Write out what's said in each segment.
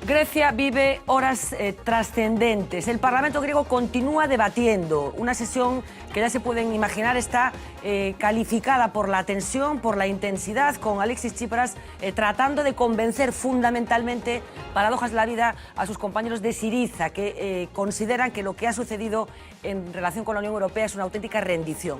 Grecia vive horas trascendentes. El Parlamento griego continúa debatiendo. Una sesión que ya se pueden imaginar está calificada por la tensión, por la intensidad, con Alexis Tsipras tratando de convencer fundamentalmente, paradojas de la vida, a sus compañeros de Syriza, que consideran que lo que ha sucedido en relación con la Unión Europea es una auténtica rendición.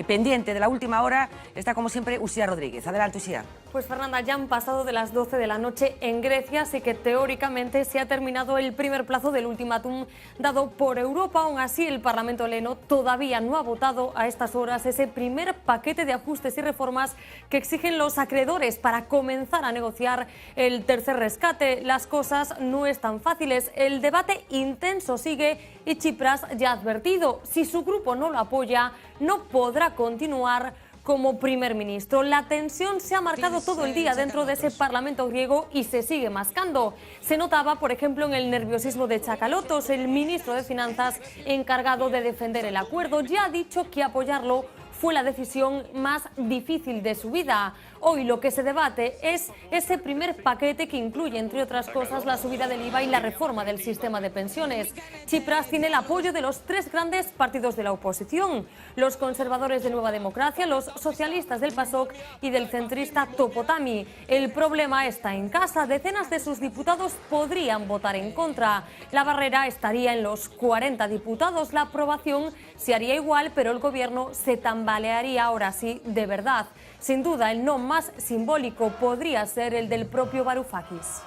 Pendiente de la última hora está, como siempre, Usía Rodríguez. Adelante, Usía. Pues Fernanda, ya han pasado de las 12 de la noche en Grecia, así que teóricamente se ha terminado el primer plazo del ultimátum dado por Europa. Aún así, el Parlamento heleno todavía no ha votado a estas horas ese primer paquete de ajustes y reformas que exigen los acreedores para comenzar a negociar el tercer rescate. Las cosas no están fáciles. El debate intenso sigue y Tsipras ya ha advertido: si su grupo no lo apoya, no podrá continuar como primer ministro. La tensión se ha marcado todo el día dentro de ese Parlamento griego y se sigue mascando. Se notaba, por ejemplo, en el nerviosismo de Tsakalotos, el ministro de Finanzas encargado de defender el acuerdo. Ya ha dicho que apoyarlo fue la decisión más difícil de su vida. Hoy lo que se debate es ese primer paquete que incluye, entre otras cosas, la subida del IVA y la reforma del sistema de pensiones. Tsipras tiene el apoyo de los tres grandes partidos de la oposición: los conservadores de Nueva Democracia, los socialistas del PASOK y del centrista Topotami. El problema está en casa. Decenas de sus diputados podrían votar en contra. La barrera estaría en los 40 diputados. La aprobación se haría igual, pero el gobierno se tambalearía ahora sí de verdad. Sin duda, el no más simbólico podría ser el del propio Varoufakis.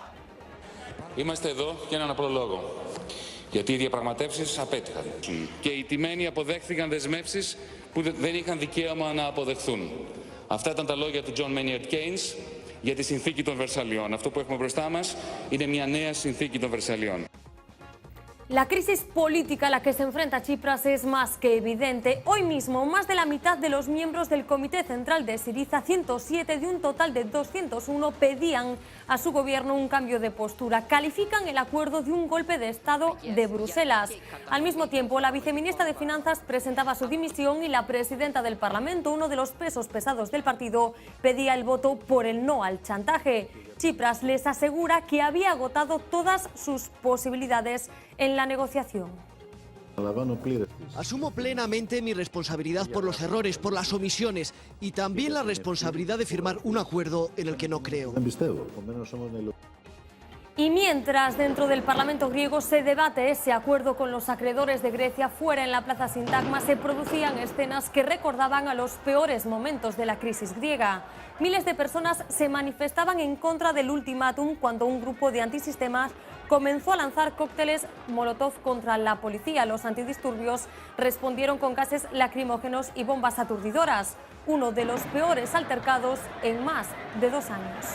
Είμαστε εδώ για έναν απλό λόγο. Γιατί οι διαπραγματεύσεις απέτυχαν. Και οι τιμένοι αποδέχθηκαν δεσμεύσεις που δεν είχαν δικαίωμα να αποδεχθούν. Αυτά ήταν τα λόγια του John Maynard Keynes για τη συνθήκη των Βερσαλιών. Αυτό που έχουμε μπροστά μας είναι μια νέα συνθήκη των Βερσαλιών. La crisis política a la que se enfrenta Tsipras es más que evidente. Hoy mismo, más de la mitad de los miembros del Comité Central de Syriza, 107 de un total de 201, pedían a su gobierno un cambio de postura. Califican el acuerdo de un golpe de Estado de Bruselas. Al mismo tiempo, la viceministra de Finanzas presentaba su dimisión y la presidenta del Parlamento, uno de los pesos pesados del partido, pedía el voto por el no al chantaje. Tsipras les asegura que había agotado todas sus posibilidades en la negociación. Asumo plenamente mi responsabilidad por los errores, por las omisiones y también la responsabilidad de firmar un acuerdo en el que no creo. Y mientras dentro del Parlamento griego se debate ese acuerdo con los acreedores de Grecia, fuera en la Plaza Sintagma se producían escenas que recordaban a los peores momentos de la crisis griega. Miles de personas se manifestaban en contra del ultimátum cuando un grupo de antisistemas comenzó a lanzar cócteles Molotov contra la policía. Los antidisturbios respondieron con gases lacrimógenos y bombas aturdidoras, uno de los peores altercados en más de 2 años.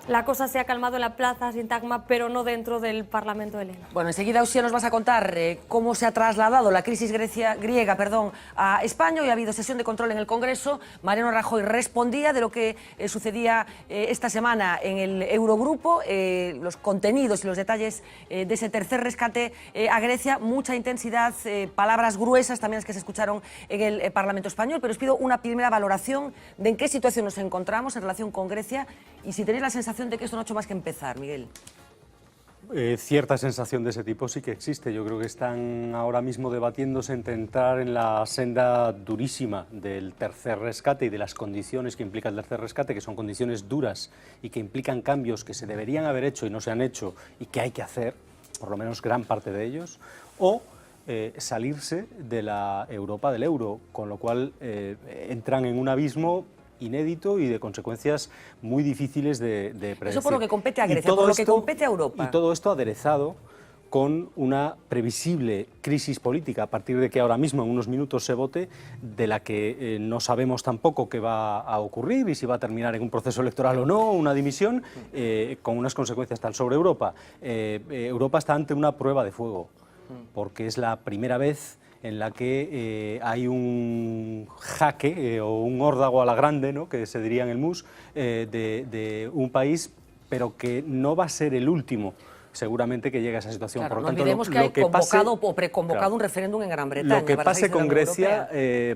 La cosa se ha calmado en la Plaza Sintagma, pero no dentro del Parlamento heleno. Bueno, enseguida, Usía, nos vas a contar cómo se ha trasladado la crisis griega a España. Hoy ha habido sesión de control en el Congreso. Mariano Rajoy respondía de lo que sucedía esta semana en el Eurogrupo, los contenidos y los detalles de ese tercer rescate a Grecia. Mucha intensidad, palabras gruesas también las que se escucharon en el Parlamento español. Pero os pido una primera valoración de en qué situación nos encontramos en relación con Grecia y si tenéis la sensación de que esto no ha hecho más que empezar, Miguel. Cierta sensación de ese tipo sí que existe. Yo creo que están ahora mismo debatiéndose entre entrar en la senda durísima del tercer rescate y de las condiciones que implica el tercer rescate, que son condiciones duras y que implican cambios que se deberían haber hecho y no se han hecho y que hay que hacer, por lo menos gran parte de ellos, o salirse de la Europa del euro, con lo cual entran en un abismo inédito y de consecuencias muy difíciles de predecir. Eso por lo que compete a Grecia, por lo que compete a Europa. Y todo esto aderezado con una previsible crisis política, a partir de que ahora mismo en unos minutos se vote, de la que no sabemos tampoco qué va a ocurrir y si va a terminar en un proceso electoral o no, una dimisión, con unas consecuencias tal sobre Europa. Europa está ante una prueba de fuego, porque es la primera vez en la que hay un jaque o un órdago a la grande, ¿no?, que se diría en el MUS, de un país, pero que no va a ser el último, seguramente, que llegue a esa situación. Claro, por lo no tanto, olvidemos que hay convocado o preconvocado un referéndum en Gran Bretaña. Lo que pase con Grecia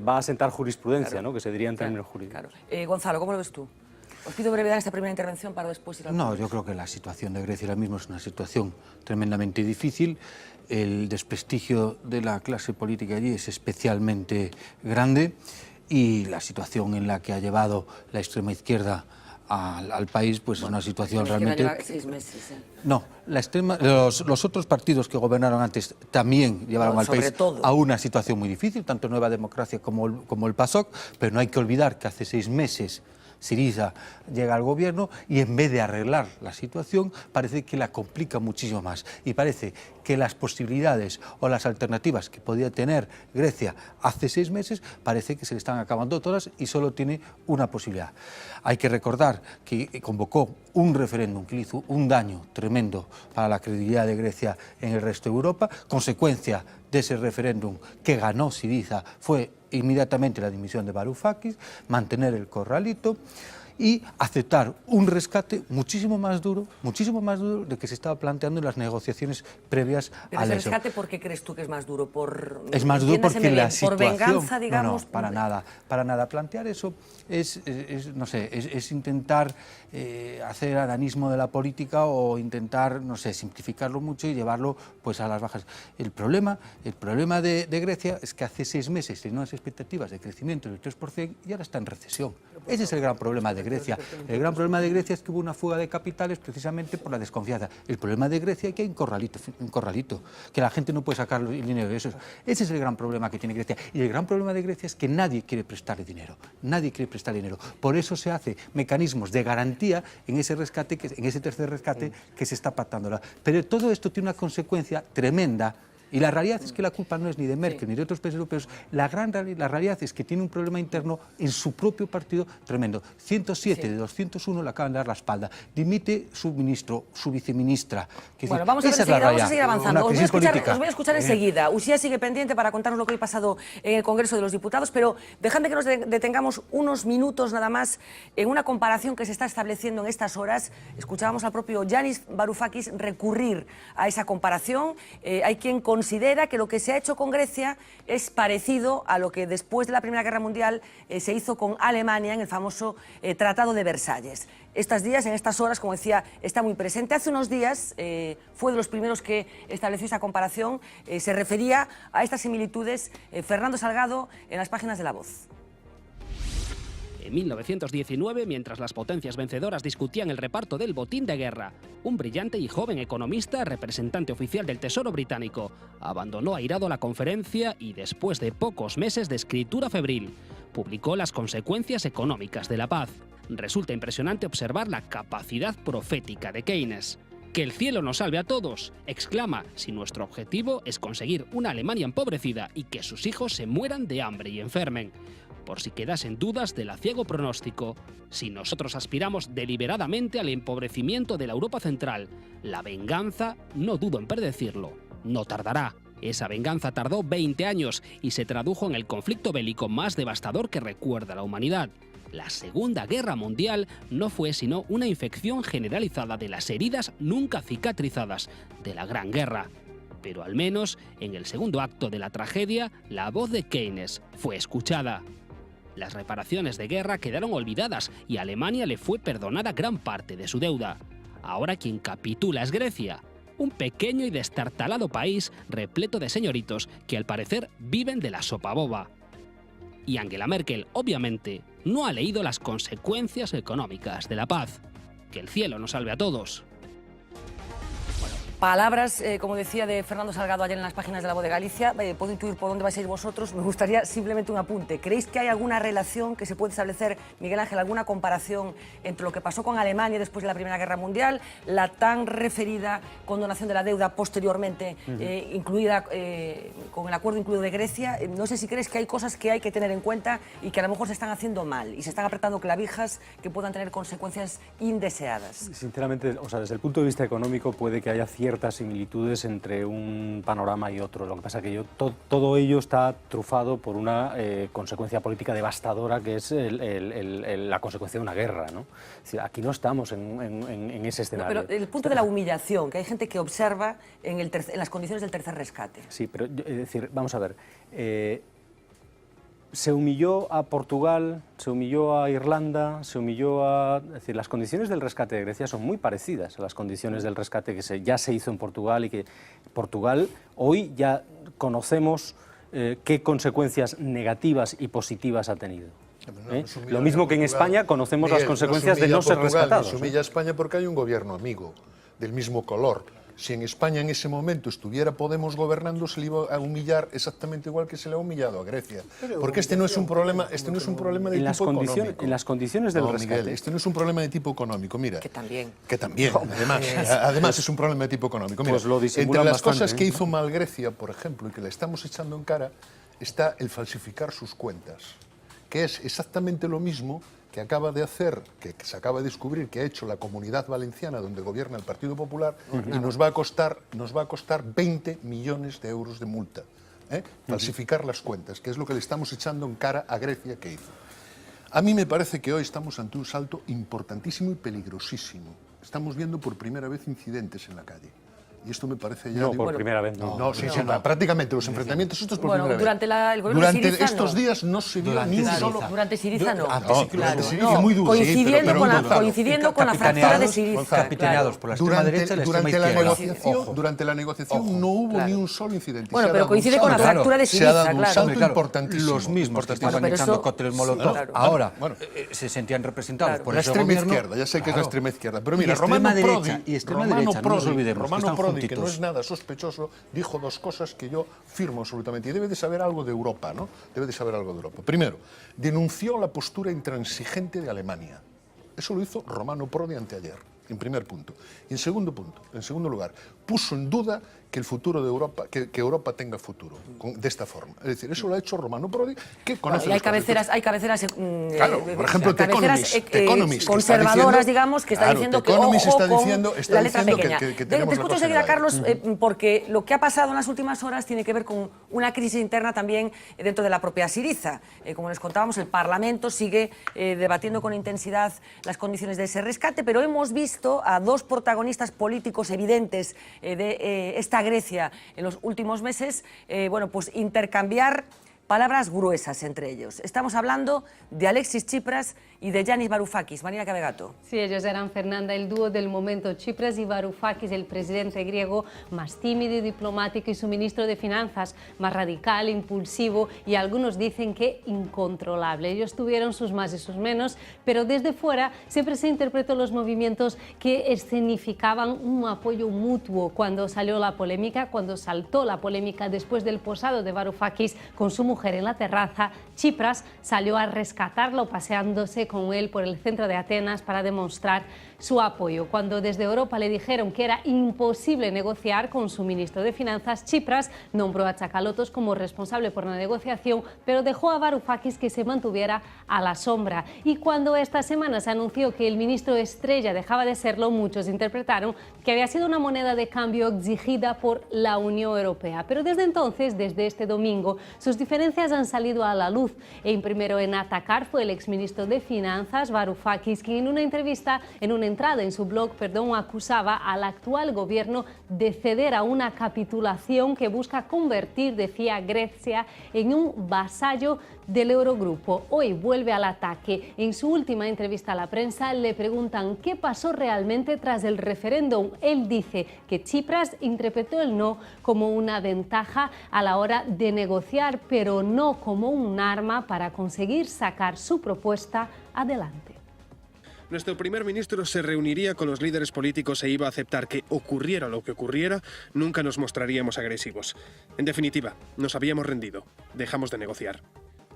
va a sentar jurisprudencia, claro, ¿no?, que se diría en términos jurídicos. Claro. Gonzalo, ¿cómo lo ves tú? Os pido brevedad en esta primera intervención para después ir al No, yo creo que la situación de Grecia ahora mismo es una situación tremendamente difícil. El desprestigio de la clase política allí es especialmente grande y la situación en la que ha llevado la extrema izquierda al país, pues es una situación realmente... Lleva 6 meses. No, los otros partidos que gobernaron antes también llevaron al país a una situación muy difícil, tanto Nueva Democracia como el PASOK, pero no hay que olvidar que hace 6 meses Syriza llega al gobierno y en vez de arreglar la situación parece que la complica muchísimo más y parece que las posibilidades o las alternativas que podía tener Grecia hace 6 meses parece que se le están acabando todas y solo tiene una posibilidad. Hay que recordar que convocó un referéndum que le hizo un daño tremendo para la credibilidad de Grecia en el resto de Europa. Consecuencia de ese referéndum que ganó Syriza fue inmediatamente la dimisión de Varoufakis, mantener el corralito y aceptar un rescate muchísimo más duro de que se estaba planteando en las negociaciones previas a la elección. ¿Rescate por qué crees tú que es más duro? Es más duro porque la situación... ¿Por venganza, digamos? No, para nada. Plantear eso es intentar hacer adanismo de la política o intentar, no sé, simplificarlo mucho y llevarlo pues a las bajas. El problema de Grecia es que hace 6 meses tenía unas expectativas de crecimiento del 3% y ahora está en recesión. Ese es el gran problema de Grecia. El gran problema de Grecia es que hubo una fuga de capitales precisamente por la desconfianza. El problema de Grecia es que hay un corralito, que la gente no puede sacar el dinero de eso. Ese es el gran problema que tiene Grecia. Y el gran problema de Grecia es que nadie quiere prestarle dinero. Nadie quiere prestarle dinero. Por eso se hace mecanismos de garantía en ese rescate, en ese tercer rescate que se está pactando. Pero todo esto tiene una consecuencia tremenda. Y la realidad es que la culpa no es ni de Merkel ni de otros países europeos. La realidad es que tiene un problema interno en su propio partido tremendo. 107 de 201 le acaban de dar la espalda. Dimite su ministro, su viceministra. Bueno, vamos a seguir avanzando. Os voy a escuchar enseguida. Uxía sigue pendiente para contarnos lo que hoy ha pasado en el Congreso de los Diputados, pero dejadme que nos detengamos unos minutos nada más en una comparación que se está estableciendo en estas horas. Escuchábamos al propio Yanis Varoufakis recurrir a esa comparación. Hay quien considera que lo que se ha hecho con Grecia es parecido a lo que después de la Primera Guerra Mundial se hizo con Alemania en el famoso Tratado de Versalles. Estos días, en estas horas, como decía, está muy presente. Hace unos días fue de los primeros que estableció esa comparación. Se refería a estas similitudes Fernando Salgado en las páginas de La Voz. En 1919, mientras las potencias vencedoras discutían el reparto del botín de guerra, un brillante y joven economista, representante oficial del Tesoro británico, abandonó airado la conferencia y, después de pocos meses de escritura febril, publicó las consecuencias económicas de la paz. Resulta impresionante observar la capacidad profética de Keynes. «Que el cielo nos salve a todos», exclama, si nuestro objetivo es conseguir una Alemania empobrecida y que sus hijos se mueran de hambre y enfermen. Por si quedasen dudas del aciago pronóstico, si nosotros aspiramos deliberadamente al empobrecimiento de la Europa central, la venganza, no dudo en predecirlo, no tardará. Esa venganza tardó 20 años y se tradujo en el conflicto bélico más devastador que recuerda la humanidad. La Segunda Guerra Mundial no fue sino una infección generalizada de las heridas nunca cicatrizadas de la Gran Guerra. Pero al menos, en el segundo acto de la tragedia, la voz de Keynes fue escuchada. Las reparaciones de guerra quedaron olvidadas y a Alemania le fue perdonada gran parte de su deuda. Ahora quien capitula es Grecia, un pequeño y destartalado país repleto de señoritos que al parecer viven de la sopa boba. Y Angela Merkel, obviamente, no ha leído las consecuencias económicas de la paz. Que el cielo nos salve a todos. Palabras, como decía, de Fernando Salgado ayer en las páginas de La Voz de Galicia. Puedo intuir por dónde vais a ir vosotros. Me gustaría simplemente un apunte. ¿Creéis que hay alguna relación que se puede establecer, Miguel Ángel, alguna comparación entre lo que pasó con Alemania después de la Primera Guerra Mundial, la tan referida condonación de la deuda posteriormente, incluida con el acuerdo incluido de Grecia? No sé si crees que hay cosas que hay que tener en cuenta y que a lo mejor se están haciendo mal y se están apretando clavijas que puedan tener consecuencias indeseadas. Sinceramente, o sea, desde el punto de vista económico puede que haya ciertas similitudes entre un panorama y otro. Lo que pasa es que todo ello está trufado por una consecuencia política devastadora que es la consecuencia de una guerra, ¿no? Es decir, aquí no estamos en ese escenario. No, pero el punto de la humillación, que hay gente que observa en las condiciones del tercer rescate. Sí, pero es decir, vamos a ver. Se humilló a Portugal, se humilló a Irlanda, se humilló a... Es decir, las condiciones del rescate de Grecia son muy parecidas a las condiciones del rescate que ya se hizo en Portugal y que Portugal hoy ya conocemos qué consecuencias negativas y positivas ha tenido. Lo mismo que en España conocemos las consecuencias de no ser rescatados. Se humilla a España porque hay un gobierno amigo, del mismo color. Si en España en ese momento estuviera Podemos gobernando, se le iba a humillar exactamente igual que se le ha humillado a Grecia. Porque este no es un problema, de tipo económico. En las condiciones del rescate. Miguel, este no es un problema de tipo económico, mira. Que también. Además es un problema de tipo económico. Mira, Pues lo entre las bastante, cosas que hizo mal Grecia, por ejemplo, y que le estamos echando en cara, está el falsificar sus cuentas, que es exactamente lo mismo que acaba de hacer, que se acaba de descubrir que ha hecho la Comunidad Valenciana, donde gobierna el Partido Popular, y nos va a costar 20 millones de euros de multa. Falsificar las cuentas, que es lo que le estamos echando en cara a Grecia que hizo. A mí me parece que hoy estamos ante un salto importantísimo y peligrosísimo. Estamos viendo por primera vez incidentes en la calle. Y esto me parece ya... No, por primera vez no. Prácticamente los enfrentamientos estos por primera vez. Durante el gobierno de Syriza, estos días no se vio ni un solo... Durante Syriza no. Durante Syriza muy duro. Coincidiendo con la fractura de Syriza. Capitaneados por la extrema derecha y la extrema izquierda. Durante la negociación no hubo ni un solo incidente. Bueno, pero coincide con la fractura de Syriza, se ha dado un salto importantísimo. Los mismos que estaban echando cócteles Molotov ahora se sentían representados por la ese extrema gobierno. izquierda, ya sé que es la extrema izquierda, pero mira, Romano Prodi, que no es nada sospechoso, dijo dos cosas que yo firmo absolutamente. Y debe de saber algo de Europa, ¿no? Debe de saber algo de Europa. Primero, denunció la postura intransigente de Alemania. Eso lo hizo Romano Prodi anteayer, en primer punto. Y en segundo lugar, puso en duda que el futuro de Europa, que Europa tenga futuro, de esta forma. Es decir, eso lo ha hecho Romano Prodi, que conoce... Y hay cabeceras, claro, por ejemplo, The Economist conservadoras, digamos, que están diciendo que ojo está con diciendo la letra pequeña. que Te escucho enseguida, Carlos, porque lo que ha pasado en las últimas horas tiene que ver con una crisis interna también dentro de la propia Syriza. Como les contábamos, el Parlamento sigue debatiendo con intensidad las condiciones de ese rescate, pero hemos visto a dos protagonistas políticos evidentes de esta Grecia en los últimos meses, pues intercambiar palabras gruesas entre ellos. Estamos hablando de Alexis Tsipras y de Yanis Varoufakis. Marina Cabegato. Sí, ellos eran, Fernanda, el dúo del momento. Tsipras y Varoufakis, el presidente griego más tímido y diplomático, y su ministro de Finanzas más radical, impulsivo y algunos dicen que incontrolable. Ellos tuvieron sus más y sus menos, pero desde fuera siempre se interpretó los movimientos que escenificaban un apoyo mutuo. Cuando salió la polémica, cuando saltó la polémica después del posado de Varoufakis con su mujer en la terraza, Tsipras salió a rescatarlo paseándose con él por el centro de Atenas para demostrar su apoyo. Cuando desde Europa le dijeron que era imposible negociar con su ministro de Finanzas, Tsipras nombró a Tsakalotos como responsable por la negociación, pero dejó a Varoufakis que se mantuviera a la sombra. Y cuando esta semana se anunció que el ministro estrella dejaba de serlo, muchos interpretaron que había sido una moneda de cambio exigida por la Unión Europea. Pero desde entonces, desde este domingo, sus diferencias han salido a la luz. El primero en atacar fue el exministro de Finanzas, Varoufakis, quien en una entrevista, en una entrada en su blog, acusaba al actual gobierno de ceder a una capitulación que busca convertir, decía, Grecia en un vasallo del Eurogrupo. Hoy vuelve al ataque. En su última entrevista a la prensa le preguntan qué pasó realmente tras el referéndum. Él dice que Tsipras interpretó el no como una ventaja a la hora de negociar, pero no como un arma para conseguir sacar su propuesta adelante. Nuestro primer ministro se reuniría con los líderes políticos e iba a aceptar que, ocurriera lo que ocurriera, nunca nos mostraríamos agresivos. En definitiva, nos habíamos rendido. Dejamos de negociar.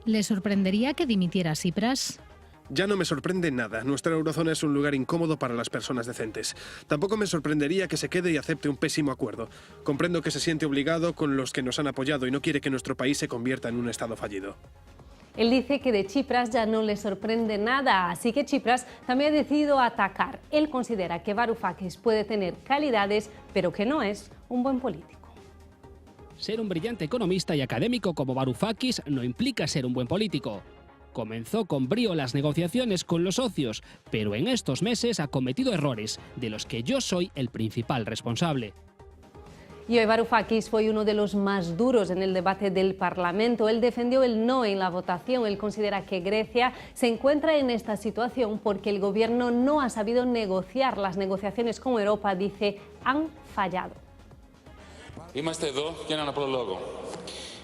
¿Le sorprendería que dimitiera Tsipras? Ya no me sorprende nada. Nuestra eurozona es un lugar incómodo para las personas decentes. Tampoco me sorprendería que se quede y acepte un pésimo acuerdo. Comprendo que se siente obligado con los que nos han apoyado y no quiere que nuestro país se convierta en un estado fallido. Él dice que de Tsipras ya no le sorprende nada, así que Tsipras también ha decidido atacar. Él considera que Varoufakis puede tener calidades, pero que no es un buen político. Ser un brillante economista y académico como Varoufakis no implica ser un buen político. Comenzó con brío las negociaciones con los socios, pero en estos meses ha cometido errores, de los que yo soy el principal responsable. Y hoy Varoufakis fue uno de los más duros en el debate del Parlamento. Él defendió el no en la votación. Él considera que Grecia se encuentra en esta situación porque el gobierno no ha sabido negociar. Las negociaciones con Europa, dice, han fallado. Είμαστε εδώ για έναν απλό λόγο.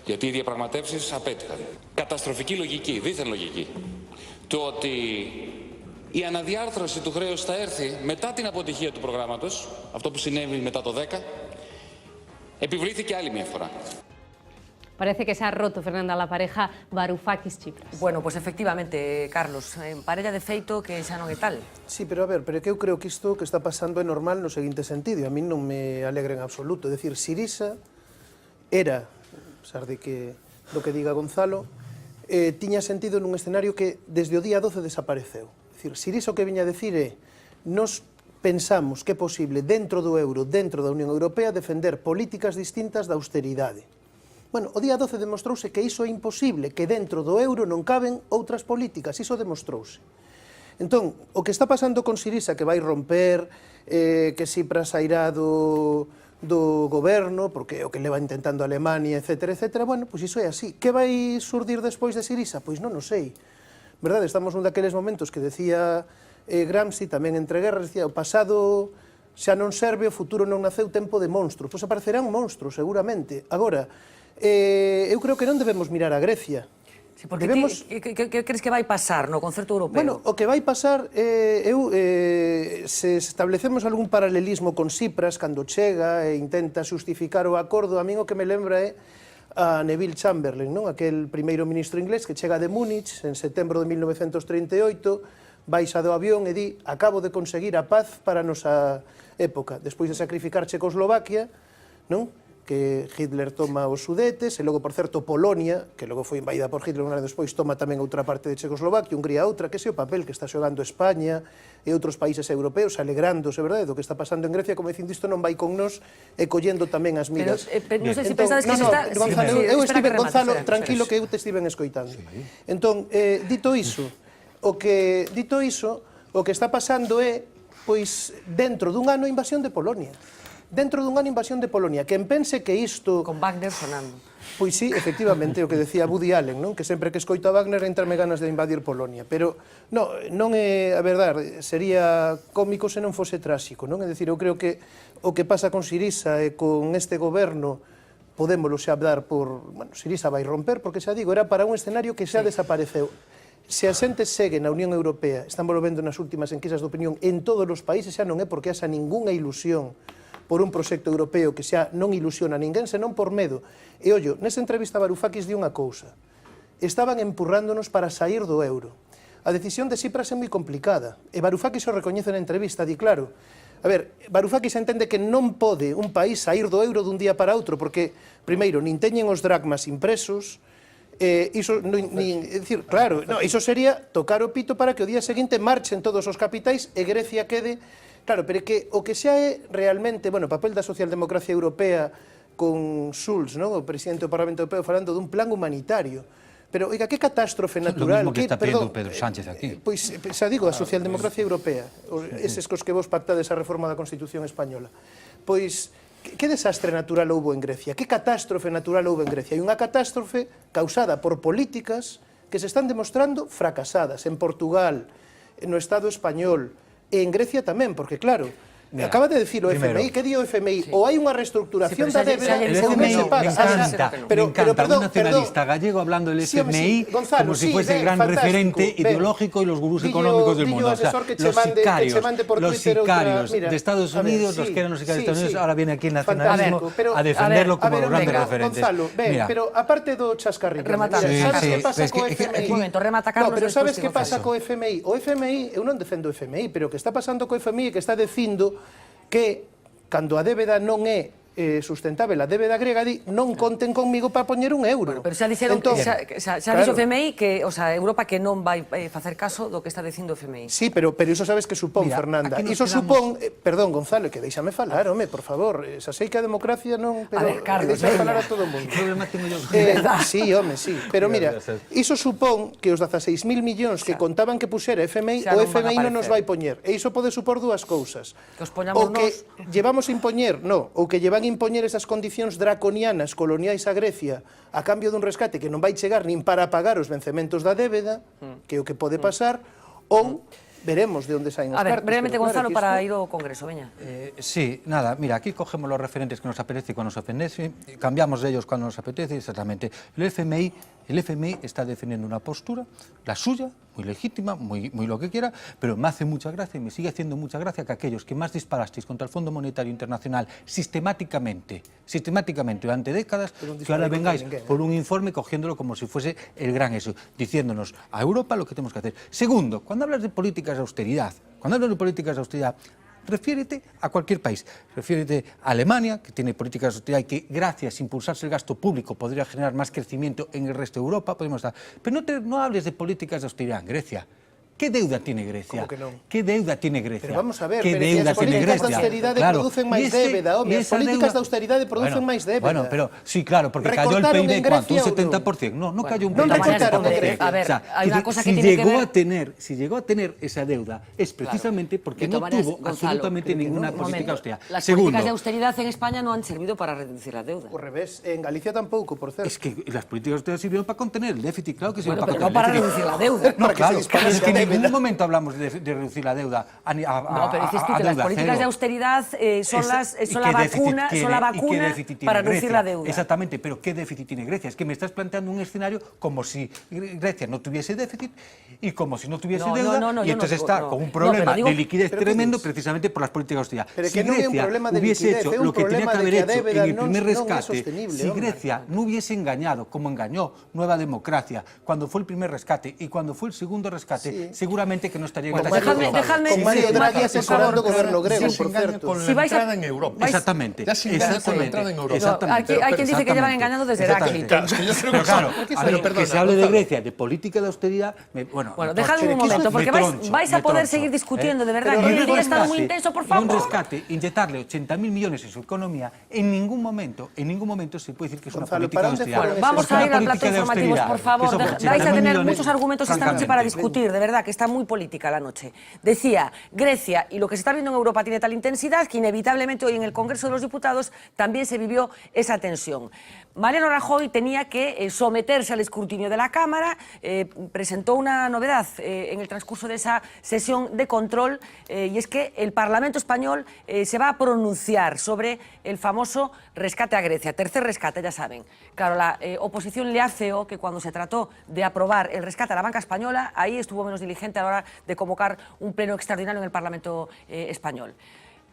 Γιατί οι διαπραγματεύσεις απέτυχαν. Καταστροφική λογική, δίθεν λογική. Το ότι η αναδιάρθρωση του χρέους θα έρθει μετά την αποτυχία του προγράμματος, αυτό που συνέβη μετά το 10, επιβλήθηκε άλλη μια φορά. Parece que se ha roto, Fernanda, la pareja Varoufakis-Tsipras. Bueno, pues efectivamente, Carlos, parella de feito que xa non é tal. Sí, pero a ver, pero que eu creo que isto que está pasando é normal no seguinte sentido, e a mí non me alegra en absoluto. É dicir, Sirisa era, a pesar de que do que diga Gonzalo, tiña sentido nun escenario que desde o día 12 desapareceu. É dicir, Sirisa o que viña a decir é, nos pensamos que é posible dentro do euro, dentro da Unión Europea, defender políticas distintas da austeridade. Bueno, o día 12 demostrouse que iso é imposible, que dentro do euro non caben outras políticas, iso demostrouse. Entón, o que está pasando con Sirisa, que vai romper, que Tsipras sairá do goberno, porque é o que leva intentando Alemania, etc., etc., bueno, pois iso é así. Que vai surdir despois de Sirisa? Pois non o sei. Verdade, estamos nun daqueles momentos que decía Gramsci, tamén entre guerras, decía, o pasado xa non serve, o futuro non naceu, tempo de monstruos. Pois aparecerán monstruos, seguramente. Agora, eu creo que non debemos mirar a Grecia. Sí, porque que crees que vai pasar no concerto europeo? Bueno, o que vai pasar, se establecemos algún paralelismo con Tsipras, cando chega e intenta xustificar o acordo, a min o que me lembra é a Neville Chamberlain, non? Aquel primeiro ministro inglés que chega de Múnich en setembro de 1938, baixa do avión e di, acabo de conseguir a paz para a nosa época, despois de sacrificar Checoslovaquia, non? Que Hitler toma os Sudetes, e logo, por certo, Polonia, que logo foi invadida por Hitler un ano despois, toma tamén outra parte de Checoslovaquia, Hungría outra, que ese é o papel que está xogando España e outros países europeos, alegrándose, verdade, do que está pasando en Grecia, como dicindo, isto non vai con nos, e collendo tamén as miras. Pero non sei se pensades que se está... Gonzalo, eu estive, Gonzalo, tranquilo, que eu te estiven escoitando. Entón, dito iso, o que está pasando é, pois, dentro dun ano, a invasión de Polonia. Dentro dun ano invasión de Polonia. Quen pense que isto... Con Wagner sonando. Pois sí, efectivamente, o que decía Woody Allen, non? Que sempre que escoito a Wagner entrame ganas de invadir Polonia. Pero non é a verdade, sería cómico se non fose tráxico, non? É dicir, eu creo que o que pasa con Sirisa e con este goberno podémolo xa dar por... Bueno, Sirisa vai romper, porque xa digo, era para un escenario que xa desapareceu. Se a xente segue na Unión Europea, están volvendo nas últimas enquisas de opinión en todos os países, xa non é porque haxa ningunha ilusión por un proxecto europeo que xa non ilusiona a ninguén, senón por medo. E, ollo, nesa entrevista Varoufakis di unha cousa. Estaban empurrándonos para sair do euro. A decisión de Tsipras é moi complicada. E Varoufakis o recoñece na entrevista, di claro. A ver, Varoufakis entende que non pode un país sair do euro dun día para outro, porque, primeiro, nin teñen os dracmas impresos, iso, é dicir, claro, iso sería tocar o pito para que o día seguinte marchen todos os capitais e Grecia quede... Claro, pero que o que xa é realmente, bueno, o papel da socialdemocracia europea con Schulz, non? O presidente do Parlamento Europeo falando dun plan humanitario. Pero, oiga, que catástrofe natural... Lo mismo que está pidiendo Pedro Sánchez aquí. Pois, xa digo, a socialdemocracia europea, eses cos que vos pactades a reforma da Constitución española. Pois, que desastre natural houbo en Grecia? Que catástrofe natural houbo en Grecia? Hai unha catástrofe causada por políticas que se están demostrando fracasadas en Portugal, no Estado español, e en Grecia tamén, porque claro, acaba de decir o FMI, que di o FMI? Ou hai unha reestructuración da débeda ou non se paga. Me encanta un nacionalista gallego hablando del FMI como si fuese el gran referente ideológico y los gurús económicos del mundo. O sea, los sicarios de Estados Unidos, los que eran los sicarios de Estados Unidos, ahora viene aquí el nacionalismo a defenderlo como los grandes referentes. Gonzalo, pero aparte do chascarrillo, sabes que pasa co FMI? Un momento, remata Carlos. Pero sabes que pasa co FMI? O FMI, eu non defendo o FMI, pero o que está pasando co FMI é que está dicindo que, cando a débeda non é sustentável, a débeda grega di, non conten conmigo para poñer un euro. Bueno, pero xa dixeron, xa dixo o FMI que, o sea, Europa que non vai facer caso do que está dicindo o FMI. Sí, pero iso sabes que supón, Fernanda. Iso supón, perdón, Gonzalo, que deixame falar, home, por favor, xa sei que a democracia non... A ver, Carlos, deixa falar a todo o mundo. Que problema tengo yo? Sí, home, sí. Pero mira, iso supón que os 16.000 millóns que contaban que puxera FMI, o FMI non nos vai poñer. E iso pode supor dúas cousas. Que os poñamos o que llevamos a impoñer, non, ou que llevan impoñer esas condicións draconianas coloniais a Grecia a cambio dun rescate que non vai chegar nin para pagar os vencementos da débeda, que é o que pode pasar, ou veremos de onde saen as cartas. A ver, brevemente, pero Gonzalo, claro, para ir ao Congreso, veña. Sí, nada, mira, aquí cogemos los referentes que nos apetece y cuando nos apetece, cambiamos de ellos cuando nos apetece, exactamente. El FMI está defendiendo una postura, la suya, muy legítima, muy lo que quiera, pero me hace mucha gracia y me sigue haciendo mucha gracia que aquellos que más disparasteis contra el Fondo Monetario Internacional sistemáticamente durante décadas, que ahora vengáis por un informe cogiéndolo como si fuese el gran eso, diciéndonos a Europa lo que tenemos que hacer. Segundo, cuando hablas de políticas de austeridad, refiérete a cualquier país, refiérete a Alemania, que tiene políticas de austeridad y que gracias a impulsarse el gasto público podría generar más crecimiento en el resto de Europa, podemos estar. Pero no hables de políticas de austeridad en Grecia. ¿Qué deuda tiene Grecia? ¿Cómo que no? ¿Qué deuda tiene Grecia? Pero vamos a ver, ¿Qué pero deuda as tiene políticas de Grecia? austeridade Claro. producen máis débeda, home, as políticas de austeridade producen máis débeda. Bueno, pero sí, claro, porque cayó el ¿Recortaron PIB, en ¿cuánto? Un Grecia o no? 70%. No cayó un No PIB. recortaron en 70%. Grecia. A ver, hay una cosa que si tiene que llegó ver- si llegó a tener esa deuda es precisamente porque De no todas maneras, tuvo Gonzalo, absolutamente ninguna un política momento. austeridad. Las Segundo, políticas de austeridad en España no han servido para reducir la deuda. Ao revés, en Galicia tampouco, por certo. es que las políticas de austeridad sirvieron para contener el déficit, claro que sirvieron Bueno, para pero no contener para el déficit. reducir la deuda. No, Para que se claro, disparase es que en la ningún deuda. momento hablamos de reducir la deuda No, pero dices tú que las deuda políticas cero. de austeridad son ¿Y la qué déficit vacuna tiene para reducir Grecia? la deuda. Exactamente, pero ¿qué déficit tiene Grecia? Es que me estás planteando un escenario como si Grecia no tuviese déficit y como si no tuviese No, deuda, no, y yo entonces no está digo- con un no, problema pero digo- de liquidez ¿pero qué tremendo dices? precisamente por las políticas de austeridad. Pero Si que non é un Grecia problema de hubiese liquidez, hecho é un lo que tenía problema que de haber que a hecho débeda en el primer non é rescate, sostenible, si hombre. Grecia no hubiese engañado como engañó Nueva Democracia cuando fue el primer rescate y cuando fue el segundo rescate, seguramente que no estaría en Bueno, esta situación. dejadme- Con Mario Draghi por favor, asesorando o goberno grego, Ya se por engaña certo. con Si la vais a- entrada en Europa. Exactamente. Ya se engaña con la entrada en Europa. Exactamente. Hay quien dice que llevan engañando desde Heráclito. Claro, es que yo creo que Claro, son- a ver, perdona, que se hable de Gonzalo. Grecia, de política de austeridad, Bueno, me dejadme un troncho, momento, porque me vais a troncho, poder me seguir troncho, discutiendo, de verdad, Pero que y el un día está muy rescate, intenso, por y favor. un rescate, inyectarle 80.000 millones en su economía, en ningún momento se puede decir que es una Gonzalo, política ¿para de dónde austeridad. fueron Vamos esos- a Es ir una al plato política de informativos, austeridad, por favor. que son Vais a 80.000 tener millones, muchos argumentos esta noche para francamente. discutir, de verdad, que está muy política la noche. Decía, Grecia y lo que se está viendo en Europa tiene tal intensidad que inevitablemente hoy en el Congreso de los Diputados también se vivió esa tensión. Mariano Rajoy tenía que someterse al escrutinio de la Cámara, presentó una novedad en el transcurso de esa sesión de control y es que el Parlamento español se va a pronunciar sobre el famoso rescate a Grecia, tercer rescate, ya saben. Claro, la oposición le afeó que cuando se trató de aprobar el rescate a la banca española, ahí estuvo menos diligente a la hora de convocar un pleno extraordinario en el Parlamento español.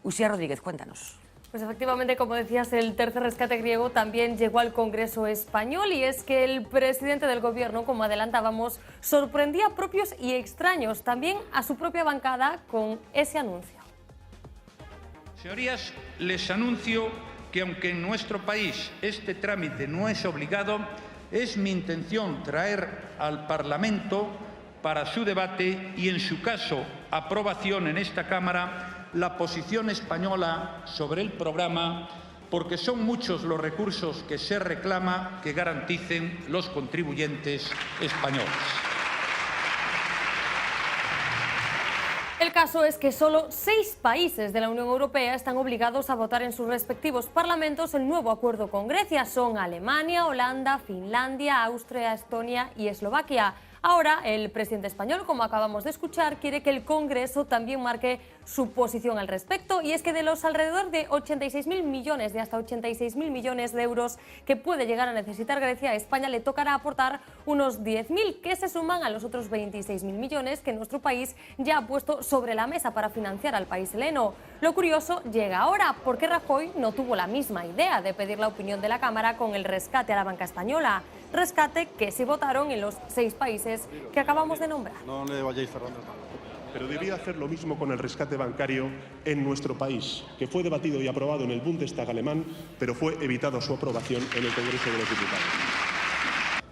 Uxía Rodríguez, cuéntanos. Pues efectivamente, como decías, el tercer rescate griego también llegó al Congreso español y es que el presidente del gobierno, como adelantábamos, sorprendía a propios y extraños, también a su propia bancada con ese anuncio. Señorías, les anuncio que aunque en nuestro país este trámite no es obligado, es mi intención traer al Parlamento para su debate y, en su caso, aprobación en esta Cámara, la posición española sobre el programa, porque son muchos los recursos que se reclama que garanticen los contribuyentes españoles. El caso es que solo 6 países de la Unión Europea están obligados a votar en sus respectivos parlamentos el nuevo acuerdo con Grecia. Son Alemania, Holanda, Finlandia, Austria, Estonia y Eslovaquia. Ahora, el presidente español, como acabamos de escuchar, quiere que el Congreso también marque su posición al respecto, y es que de los alrededor de 86.000 millones, de hasta 86.000 millones de euros que puede llegar a necesitar Grecia, a España le tocará aportar unos 10.000, que se suman a los otros 26.000 millones que nuestro país ya ha puesto sobre la mesa para financiar al país heleno. Lo curioso llega ahora, porque Rajoy no tuvo la misma idea de pedir la opinión de la Cámara con el rescate a la banca española. Rescate que se votaron en los 6 países que acabamos de nombrar. No le vayáis cerrando el campo. Pero debía hacer lo mismo con el rescate bancario en nuestro país, que fue debatido y aprobado en el Bundestag alemán, pero fue evitado su aprobación en el Congreso de los Diputados.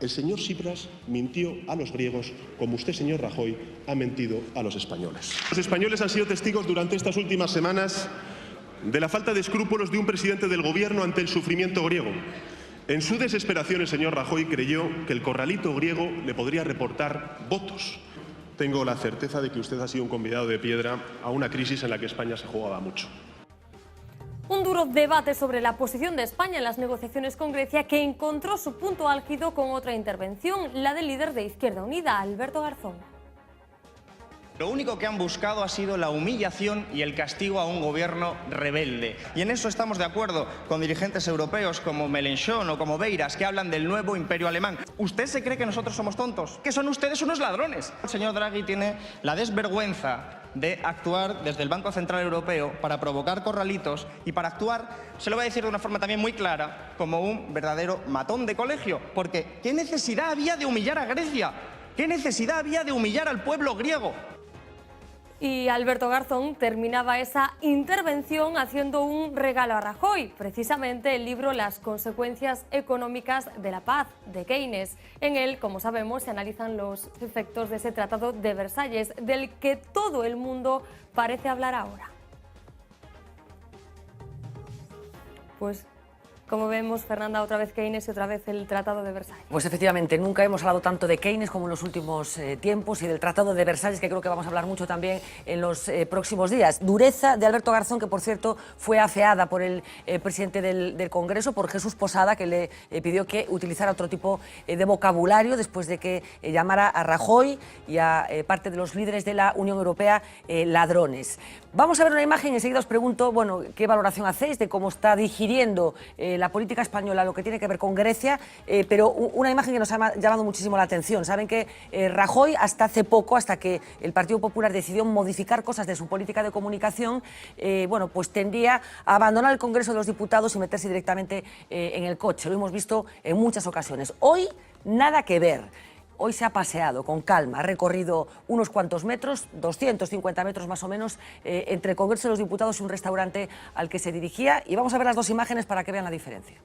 El señor Tsipras mintió a los griegos como usted, señor Rajoy, ha mentido a los españoles. Los españoles han sido testigos durante estas últimas semanas de la falta de escrúpulos de un presidente del Gobierno ante el sufrimiento griego. En su desesperación, el señor Rajoy creyó que el corralito griego le podría reportar votos. Tengo la certeza de que usted ha sido un convidado de piedra a una crisis en la que España se jugaba mucho. Un duro debate sobre la posición de España en las negociaciones con Grecia que encontró su punto álgido con otra intervención, la del líder de Izquierda Unida, Alberto Garzón. Lo único que han buscado ha sido la humillación y el castigo a un gobierno rebelde. Y en eso estamos de acuerdo con dirigentes europeos como Mélenchon o como Beiras, que hablan del nuevo imperio alemán. ¿Usted se cree que nosotros somos tontos? ¿Que son ustedes unos ladrones? El señor Draghi tiene la desvergüenza de actuar desde el Banco Central Europeo para provocar corralitos y para actuar, se lo voy a decir de una forma también muy clara, como un verdadero matón de colegio. Porque ¿qué necesidad había de humillar a Grecia? ¿Qué necesidad había de humillar al pueblo griego? Y Alberto Garzón terminaba esa intervención haciendo un regalo a Rajoy, precisamente el libro Las consecuencias económicas de la paz, de Keynes. En él, como sabemos, se analizan los efectos de ese Tratado de Versalles, del que todo el mundo parece hablar ahora. Pues, como vemos, Fernanda, otra vez Keynes y otra vez el Tratado de Versalles. Pues efectivamente, nunca hemos hablado tanto de Keynes como en los últimos tiempos y del Tratado de Versalles, que creo que vamos a hablar mucho también en los próximos días. Dureza de Alberto Garzón, que por cierto fue afeada por el presidente del Congreso, por Jesús Posada, que le pidió que utilizara otro tipo de vocabulario después de que llamara a Rajoy y a parte de los líderes de la Unión Europea ladrones. Vamos a ver una imagen y enseguida os pregunto, bueno, qué valoración hacéis de cómo está digiriendo la política española lo que tiene que ver con Grecia, pero una imagen que nos ha llamado muchísimo la atención. Saben que Rajoy, hasta hace poco, hasta que el Partido Popular decidió modificar cosas de su política de comunicación, bueno, pues tendía a abandonar el Congreso de los Diputados y meterse directamente en el coche. Lo hemos visto en muchas ocasiones. Hoy, nada que ver. Hoy se ha paseado con calma, ha recorrido unos cuantos metros, 250 metros más o menos, entre el Congreso de los Diputados y un restaurante al que se dirigía. Y vamos a ver las dos imágenes para que vean la diferencia.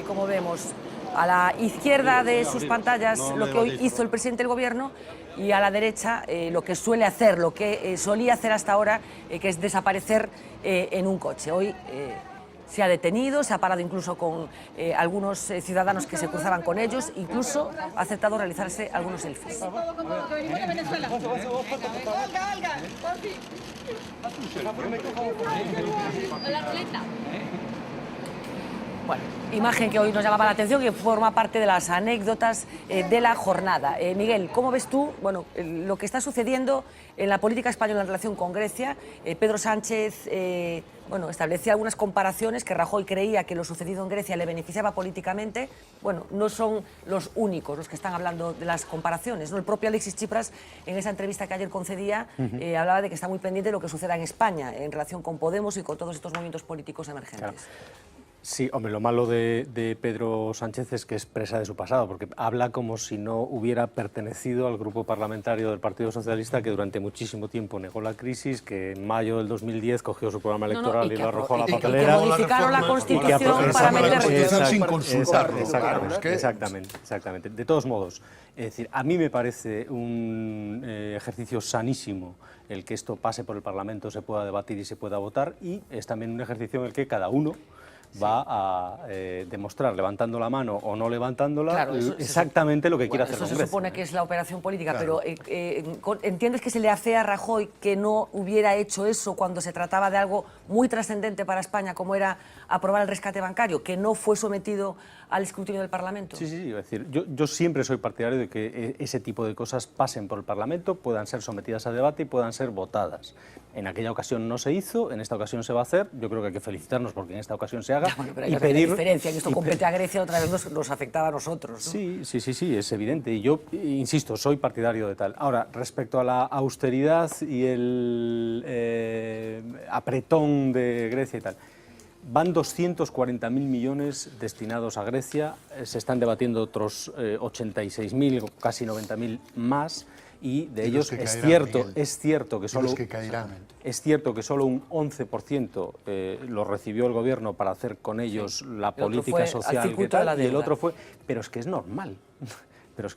Y como vemos, a la izquierda de sus pantallas lo que hoy hizo el presidente del Gobierno y a la derecha lo que suele hacer, lo que solía hacer hasta ahora, que es desaparecer en un coche. Hoy se ha detenido, se ha parado incluso con algunos ciudadanos que se cruzaban con ellos, incluso ha aceptado realizarse algunos selfies. Bueno, imagen que hoy nos llamaba la atención y que forma parte de las anécdotas de la jornada. Miguel, ¿cómo ves tú lo que está sucediendo en la política española en relación con Grecia? Pedro Sánchez establecía algunas comparaciones que Rajoy creía que lo sucedido en Grecia le beneficiaba políticamente. Bueno, no son los únicos los que están hablando de las comparaciones, ¿no? El propio Alexis Tsipras, en esa entrevista que ayer concedía, hablaba de que está muy pendiente de lo que suceda en España en relación con Podemos y con todos estos movimientos políticos emergentes. Claro. Sí, hombre, lo malo de Pedro Sánchez es que es presa de su pasado, porque habla como si no hubiera pertenecido al grupo parlamentario del Partido Socialista, que durante muchísimo tiempo negó la crisis, que en mayo del 2020 cogió su programa electoral y lo arrojó a la papelera. Que modificaron la Constitución para meter... sin consultarlo. Exactamente. De todos modos, es decir, a mí me parece un ejercicio sanísimo el que esto pase por el Parlamento, se pueda debatir y se pueda votar, y es también un ejercicio en el que cada uno va a demostrar, levantando la mano o no levantándola, claro, exactamente lo que quiere hacer. Eso se supone que es la operación política, claro. Pero ¿entiendes que se le afea a Rajoy que no hubiera hecho eso cuando se trataba de algo muy trascendente para España, como era aprobar el rescate bancario, que no fue sometido al escrutinio del Parlamento? Sí, es decir, yo siempre soy partidario de que ese tipo de cosas pasen por el Parlamento, puedan ser sometidas a debate y puedan ser votadas. En aquella ocasión no se hizo, en esta ocasión se va a hacer. Yo creo que hay que felicitarnos porque en esta ocasión se haga. Bueno, pero hay una diferencia, que esto compete a Grecia, otra vez nos afectaba a nosotros, ¿no? Sí, es evidente. Y yo, insisto, soy partidario de tal. Ahora, respecto a la austeridad y el apretón de Grecia y tal, van 240.000 millones destinados a Grecia, se están debatiendo otros 86.000, casi 90.000 más. Y de ellos es cierto que solo un 11% lo recibió el gobierno para hacer con ellos la política social que tal, y el otro fue, pero es que es normal. Es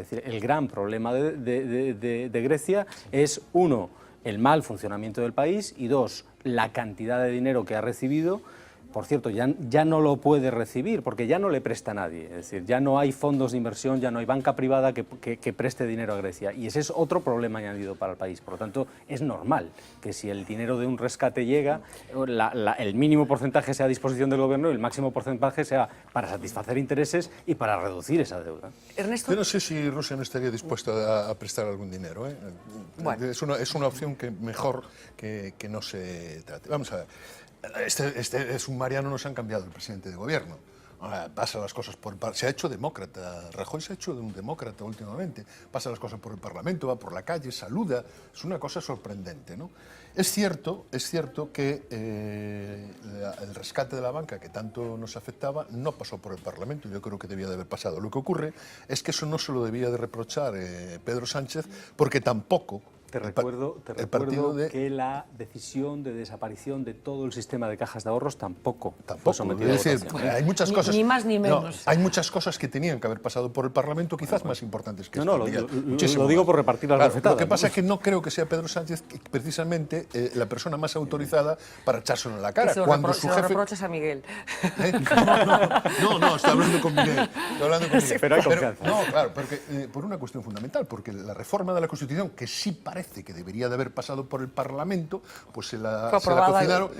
decir, el gran problema de Grecia es, uno, el mal funcionamiento del país, y dos, la cantidad de dinero que ha recibido por cierto, ya no lo puede recibir porque ya no le presta a nadie. Es decir, ya no hay fondos de inversión, ya no hay banca privada que preste dinero a Grecia. Y ese es otro problema añadido para el país. Por lo tanto, es normal que si el dinero de un rescate llega, el mínimo porcentaje sea a disposición del gobierno y el máximo porcentaje sea para satisfacer intereses y para reducir esa deuda. Ernesto. Yo no sé si Rusia no estaría dispuesta a prestar algún dinero. Bueno. Es una opción que mejor que no se trate. Vamos a ver. Este es un Mariano, nos han cambiado el presidente de gobierno. Pasa las cosas se ha hecho demócrata. Rajoy se ha hecho de un demócrata últimamente. Pasa las cosas por el Parlamento, va por la calle, saluda. Es una cosa sorprendente, ¿no? Es cierto que el rescate de la banca que tanto nos afectaba no pasó por el Parlamento. Yo creo que debía de haber pasado. Lo que ocurre es que eso no se lo debía de reprochar Pedro Sánchez, porque tampoco... Te recuerdo que la decisión de desaparición de todo el sistema de cajas de ahorros tampoco fue sometida a votación. Hay muchas cosas, ni más ni menos. No, hay muchas cosas que tenían que haber pasado por el Parlamento, quizás más importantes que esto. Lo digo por repartir las bofetadas. Lo que pasa es que no creo que sea Pedro Sánchez precisamente la persona más autorizada para echárselo en la cara. Se lo reproches a Miguel. No, está hablando con Miguel. Pero hay confianza. No, claro, porque, por una cuestión fundamental, porque la reforma de la Constitución, que sí parece que debería de haber pasado por el Parlamento, pues se la cocinaron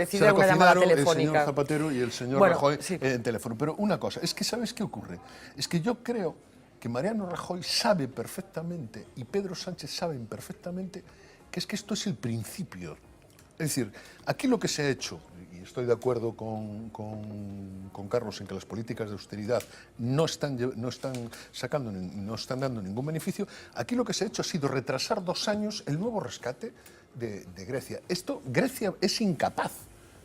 el señor Zapatero y el señor Rajoy en teléfono. Pero una cosa, es que ¿sabes qué ocurre? Es que yo creo que Mariano Rajoy sabe perfectamente y Pedro Sánchez saben perfectamente que es que esto es el principio. Es decir, aquí lo que se ha hecho, y estoy de acuerdo con Carlos en que las políticas de austeridad no están dando ningún beneficio, aquí lo que se ha hecho ha sido retrasar 2 años el nuevo rescate de Grecia. Grecia es incapaz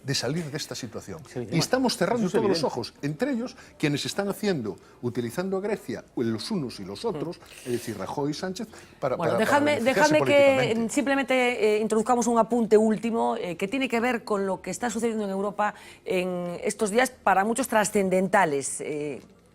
de salir de esta situación. Y estamos cerrando todos los ojos, entre ellos quienes están utilizando a Grecia, los unos y los otros, es decir, Rajoy y Sánchez, para dejadme que simplemente introduzcamos un apunte último que tiene que ver con lo que está sucediendo en Europa en estos días, para muchos trascendentales.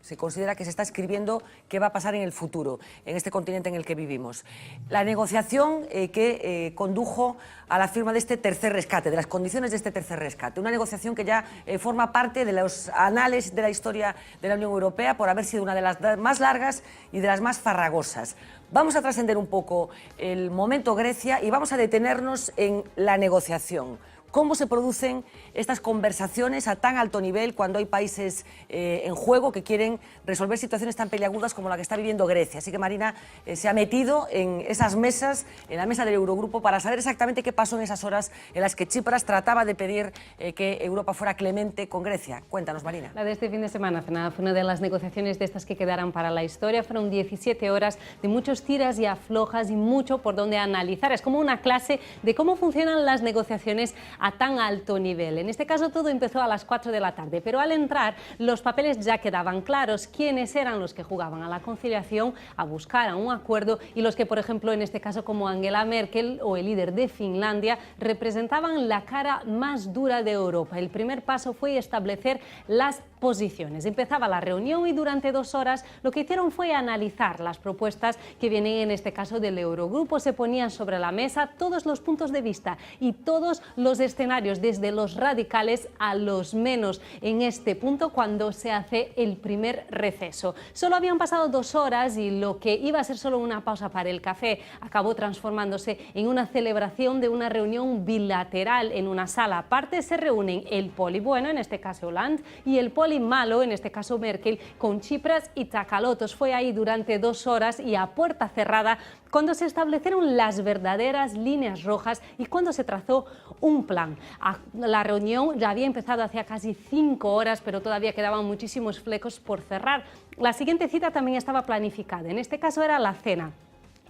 Se considera que se está escribiendo qué va a pasar en el futuro, en este continente en el que vivimos. La negociación que condujo a la firma de este tercer rescate, de las condiciones de este tercer rescate. Una negociación que ya forma parte de los anales de la historia de la Unión Europea por haber sido una de las más largas y de las más farragosas. Vamos a trascender un poco el momento Grecia y vamos a detenernos en la negociación. ¿Cómo se producen estas conversaciones a tan alto nivel cuando hay países en juego que quieren resolver situaciones tan peliagudas como la que está viviendo Grecia? Así que Marina se ha metido en esas mesas, en la mesa del Eurogrupo, para saber exactamente qué pasó en esas horas en las que Tsipras trataba de pedir que Europa fuera clemente con Grecia. Cuéntanos, Marina. La de este fin de semana, Fernanda, fue una de las negociaciones de estas que quedarán para la historia. Fueron 17 horas de muchos tiras y aflojas y mucho por donde analizar. Es como una clase de cómo funcionan las negociaciones a tan alto nivel. En este caso todo empezó a las 4 de la tarde, pero al entrar los papeles ya quedaban claros quiénes eran los que jugaban a la conciliación, a buscar a un acuerdo, y los que, por ejemplo, en este caso como Angela Merkel o el líder de Finlandia, representaban la cara más dura de Europa. El primer paso fue establecer las posiciones. Empezaba la reunión y durante 2 horas lo que hicieron fue analizar las propuestas que vienen en este caso del Eurogrupo. Se ponían sobre la mesa todos los puntos de vista y todos los escenarios, desde los radicales a los menos en este punto cuando se hace el primer receso. Solo habían pasado 2 horas y lo que iba a ser solo una pausa para el café acabó transformándose en una celebración de una reunión bilateral. En una sala aparte se reúnen el poli bueno, en este caso Hollande, y el poli malo, en este caso Merkel, con Tsipras y Tsakalotos. Fue ahí durante 2 horas y a puerta cerrada cuando se establecieron las verdaderas líneas rojas y cuando se trazó un plan. La reunión ya había empezado hace casi 5 horas, pero todavía quedaban muchísimos flecos por cerrar. La siguiente cita también estaba planificada, en este caso era la cena.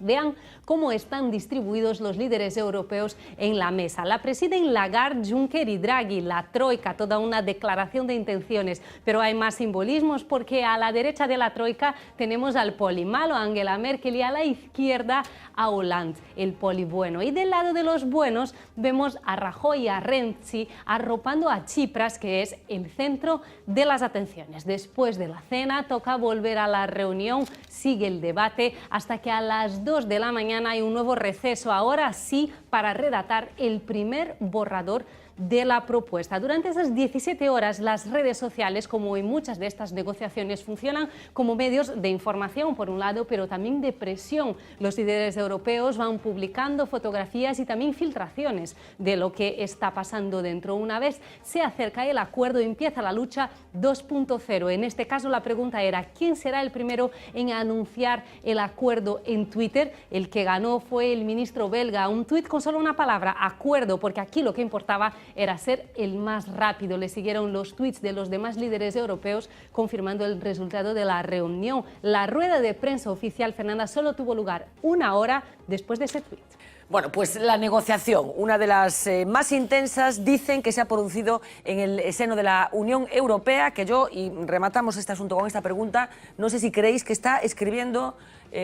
Vean cómo están distribuidos los líderes europeos en la mesa. La presiden Lagarde, Juncker y Draghi, la troika, toda una declaración de intenciones. Pero hay más simbolismos porque a la derecha de la troika tenemos al poli malo, Angela Merkel, y a la izquierda a Hollande, el poli bueno. Y del lado de los buenos vemos a Rajoy y a Renzi arropando a Tsipras, que es el centro de las atenciones. Después de la cena toca volver a la reunión, sigue el debate hasta que a las 2 de la mañana hay un nuevo receso, ahora sí, para redactar el primer borrador de la propuesta. Durante esas 17 horas, las redes sociales, como en muchas de estas negociaciones, funcionan como medios de información, por un lado, pero también de presión. Los líderes europeos van publicando fotografías y también filtraciones de lo que está pasando dentro. Una vez se acerca el acuerdo, empieza la lucha 2.0. En este caso, la pregunta era, ¿quién será el primero en anunciar el acuerdo en Twitter? El que ganó fue el ministro belga. Un tuit con solo una palabra, acuerdo, porque aquí lo que importaba era ser el más rápido. Le siguieron los tuits de los demás líderes europeos confirmando el resultado de la reunión. La rueda de prensa oficial, Fernanda, solo tuvo lugar 1 hora después de ese tuit. Bueno, pues la negociación, una de las más intensas, dicen que se ha producido en el seno de la Unión Europea, que yo, y rematamos este asunto con esta pregunta, no sé si creéis que está escribiendo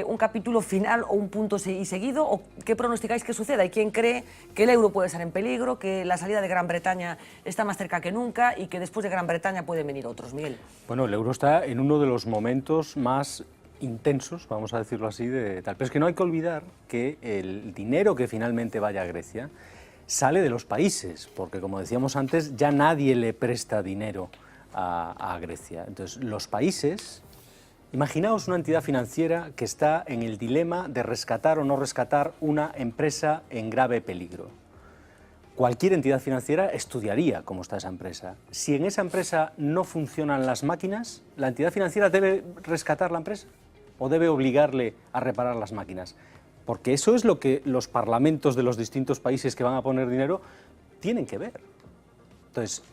un capítulo final o un punto y seguido, o qué pronosticáis que suceda, y quién cree que el euro puede estar en peligro, que la salida de Gran Bretaña está más cerca que nunca y que después de Gran Bretaña pueden venir otros. Miguel. Bueno, el euro está en uno de los momentos más intensos, vamos a decirlo así, de tal. Pero es que no hay que olvidar que el dinero que finalmente vaya a Grecia sale de los países, porque como decíamos antes, ya nadie le presta dinero a Grecia. Entonces, los países, imaginaos una entidad financiera que está en el dilema de rescatar o no rescatar una empresa en grave peligro. Cualquier entidad financiera estudiaría cómo está esa empresa. Si en esa empresa no funcionan las máquinas, ¿la entidad financiera debe rescatar la empresa o debe obligarle a reparar las máquinas? Porque eso es lo que los parlamentos de los distintos países que van a poner dinero tienen que ver. Entonces,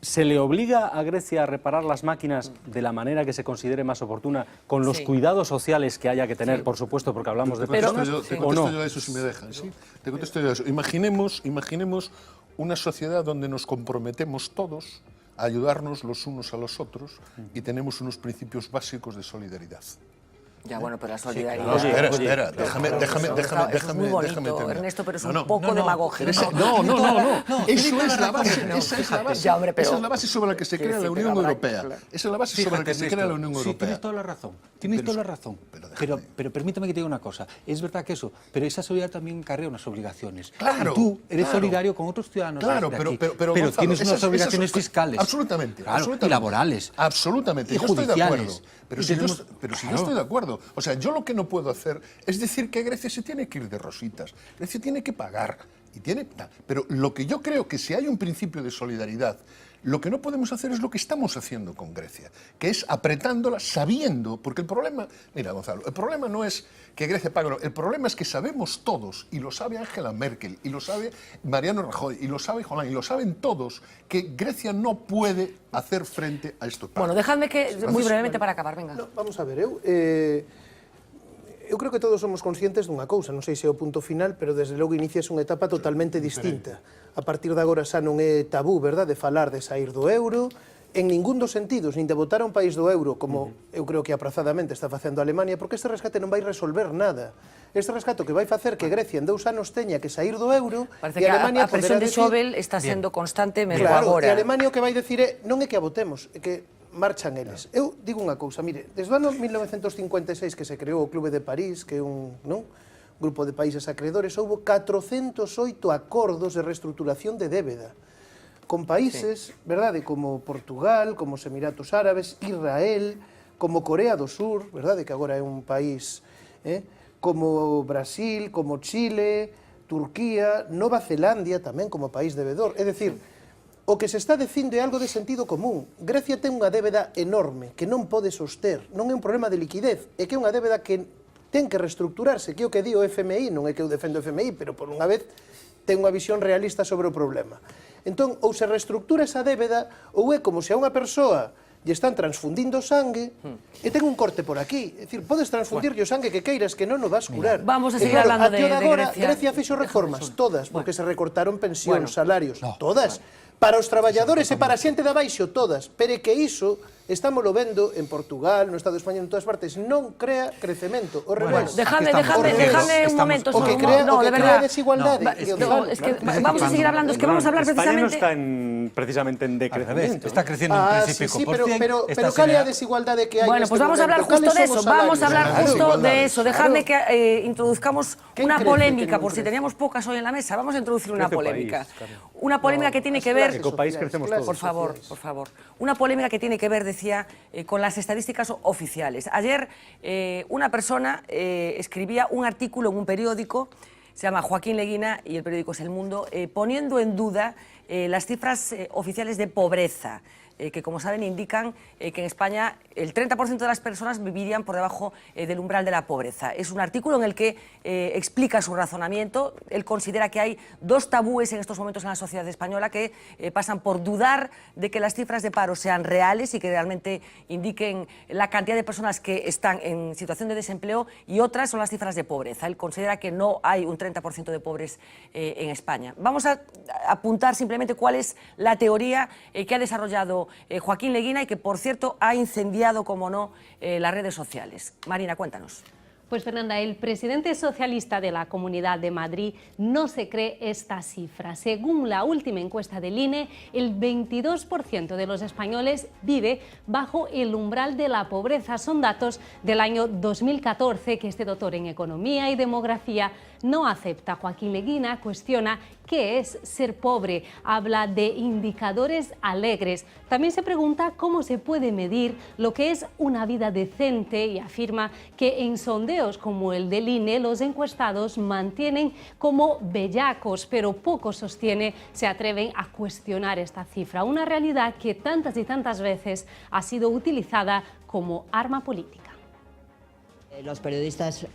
¿se le obliga a Grecia a reparar las máquinas de la manera que se considere más oportuna, con los cuidados sociales que haya que tener, por supuesto, porque hablamos de personas, te contesto yo a eso si me dejan, ¿sí? Te contesto yo a eso. Imaginemos una sociedad donde nos comprometemos todos a ayudarnos los unos a los otros y tenemos unos principios básicos de solidaridad. Ya, bueno, pero la solidaridad... No, espera, déjame bonito, Ernesto, pero es un poco demagógico. No, eso es la base, esa es la base. Ya, hombre, pero... Esa es la base sobre la que se crea la Unión Europea. Esa es la base sobre la que se crea la Unión Europea. Sí, tienes toda la razón, tienes toda la razón. Pero permítame que te diga una cosa, es verdad que eso, pero esa solidaridad también carrea unas obligaciones. Claro. Y tú eres solidario con otros ciudadanos. Claro, de aquí, pero Gonzalo, tienes unas obligaciones fiscales. Absolutamente. Claro, y laborales. Absolutamente, y yo estoy de acuerdo. judiciales. Pero si yo estoy de acuerdo. O sea, yo lo que no puedo hacer es decir que Grecia se tiene que ir de rositas. Grecia tiene que pagar. Pero lo que yo creo que si hay un principio de solidaridad, lo que no podemos hacer es lo que estamos haciendo con Grecia, que es apretándola sabiendo, porque el problema, mira Gonzalo, el problema no es que Grecia pague, el problema es que sabemos todos, y lo sabe Angela Merkel, y lo sabe Mariano Rajoy, y lo sabe Hollande, y lo saben todos, que Grecia no puede hacer frente a estos pagos. Bueno, dejadme que, muy brevemente para acabar, venga. No, vamos a ver, eu creo que todos somos conscientes dunha cousa, non sei se é o punto final, pero desde logo inicias unha etapa totalmente distinta. A partir de agora xa non é tabú, verdad, de falar de sair do euro, en ningún dos sentidos, nin de votar a un país do euro, como eu creo que aprazadamente está facendo a Alemania, porque este rescate non vai resolver nada. Este rescate que vai facer que Grecia en 2 anos teña que sair do euro, parece e Alemania a presión de Schäuble está sendo constante mesmo agora. E Alemania o que vai decir é, non é que a votemos, é que marchan eles. Eu digo unha cousa, mire, desde o ano 1956 que se creou o Clube de París, que é un grupo de países acreedores, houbo 408 acordos de reestruturación de débeda con países, verdade, como Portugal, como os Emiratos Árabes, Israel, como Corea do Sur, verdade, que agora é un país, como Brasil, como Chile, Turquía, Nova Zelandia tamén como país debedor. É dicir, o que se está dicindo é algo de sentido común. Grecia ten unha débeda enorme que non pode soster. Non é un problema de liquidez, é que é unha débeda que ten que reestructurarse, que é o que di o FMI, non é que eu defendo o FMI, pero por unha vez ten unha visión realista sobre o problema. Entón, ou se reestructura esa débeda, ou é como se a unha persoa lle están transfundindo sangue e ten un corte por aquí. É dicir, podes transfundirlle o sangue que queiras, que non o vas curar. Vamos a seguir hablando de Grecia. Grecia fixo reformas, todas, porque se recortaron pensións, salarios, todas. Para os traballadores e para a xente de abaixo, todas. Pero é que iso Estámoslo vendo en Portugal, no Estado español, en todas partes, non crea crecemento. O revés. Dejadme un momento. O que crea desigualdade. Es que vamos a seguir hablando, es que vamos a hablar precisamente... España no está precisamente en decrecimiento. Está creciendo un 3,5%. Pero ¿cuál es la desigualdade que hai? Bueno, pues vamos a hablar justo de eso, vamos a hablar justo de eso. Dejadme que introduzcamos una polémica, por si teníamos pocas hoy en la mesa, vamos a introducir una polémica. Una polémica que tiene que ver... Por favor. Una polémica que tiene que ver, decía, con las estadísticas oficiales. Ayer una persona escribía un artículo en un periódico, se llama Joaquín Leguina y el periódico es El Mundo, poniendo en duda las cifras oficiales de pobreza, que como saben indican que en España el 30% de las personas vivirían por debajo del umbral de la pobreza. Es un artículo en el que explica su razonamiento. Él considera que hay dos tabúes en estos momentos en la sociedad española que pasan por dudar de que las cifras de paro sean reales y que realmente indiquen la cantidad de personas que están en situación de desempleo, y otras son las cifras de pobreza. Él considera que no hay un 30% de pobres en España. Vamos a apuntar simplemente cuál es la teoría que ha desarrollado Joaquín Leguina y que, por cierto, ha incendiado, como no, las redes sociales. Marina, cuéntanos. Pues Fernanda, el presidente socialista de la Comunidad de Madrid no se cree esta cifra. Según la última encuesta del INE, el 22% de los españoles vive bajo el umbral de la pobreza. Son datos del año 2014 que este doctor en Economía y Demografía no acepta. Joaquín Leguina cuestiona qué es ser pobre, habla de indicadores alegres. También se pregunta cómo se puede medir lo que es una vida decente y afirma que en sondeos como el del INE los encuestados mantienen como bellacos, pero pocos se atreven a cuestionar esta cifra, una realidad que tantas y tantas veces ha sido utilizada como arma política. Los periodistas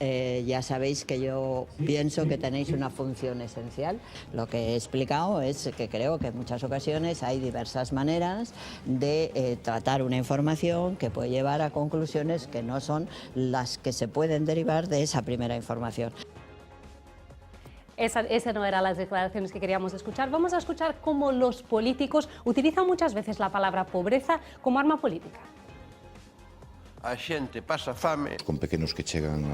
ya sabéis que yo pienso que tenéis una función esencial. Lo que he explicado es que creo que en muchas ocasiones hay diversas maneras de tratar una información que puede llevar a conclusiones que no son las que se pueden derivar de esa primera información. Esas no eran las declaraciones que queríamos escuchar. Vamos a escuchar cómo los políticos utilizan muchas veces la palabra pobreza como arma política. A xente pasa fame. Con pequenos que chegan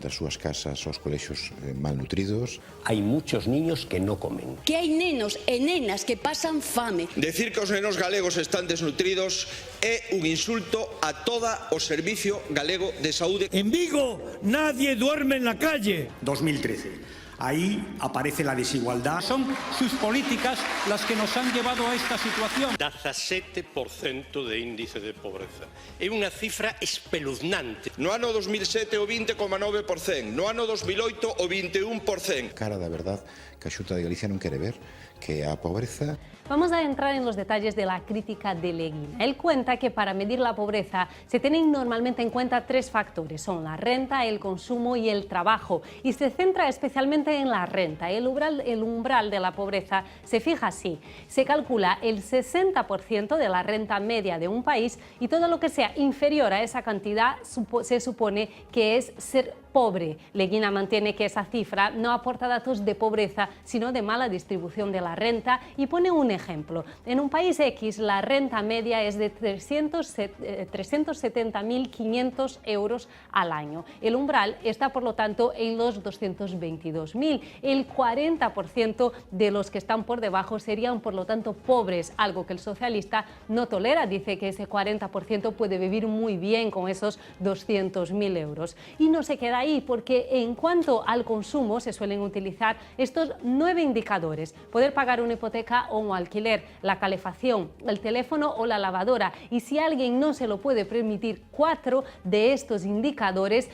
das súas casas aos colexios malnutridos. Hai muchos niños que no comen. Que hai nenos e nenas que pasan fame. Decir que os nenos galegos están desnutridos é un insulto a toda o Servicio Galego de Saúde. En Vigo nadie duerme en la calle. 2013. Ahí aparece la desigualdad. Son sus políticas las que nos han llevado a esta situación. 17% de índice de pobreza. É unha cifra espeluznante. No ano 2007 o 20,9%, no ano 2008 o 21%. Cara da verdad que a Xunta de Galicia non quere ver que a pobreza... Vamos a entrar en los detalles de la crítica de Leguina. Él cuenta que para medir la pobreza se tienen normalmente en cuenta tres factores. Son la renta, el consumo y el trabajo. Y se centra especialmente en la renta. El umbral de la pobreza se fija así. Se calcula el 60% de la renta media de un país y todo lo que sea inferior a esa cantidad se supone que es ser pobre. Leguina mantiene que esa cifra no aporta datos de pobreza, sino de mala distribución de la renta y pone un ejemplo. En un país X la renta media es de 370.500 euros al año. El umbral está, por lo tanto, en los 222.000. El 40% de los que están por debajo serían, por lo tanto, pobres, algo que el socialista no tolera. Dice que ese 40% puede vivir muy bien con esos 200.000 euros. Y no se queda ahí, porque en cuanto al consumo se suelen utilizar estos 9 indicadores: poder pagar una hipoteca o un alquiler, la calefacción, el teléfono o la lavadora. Y si alguien no se lo puede permitir 4 de estos indicadores,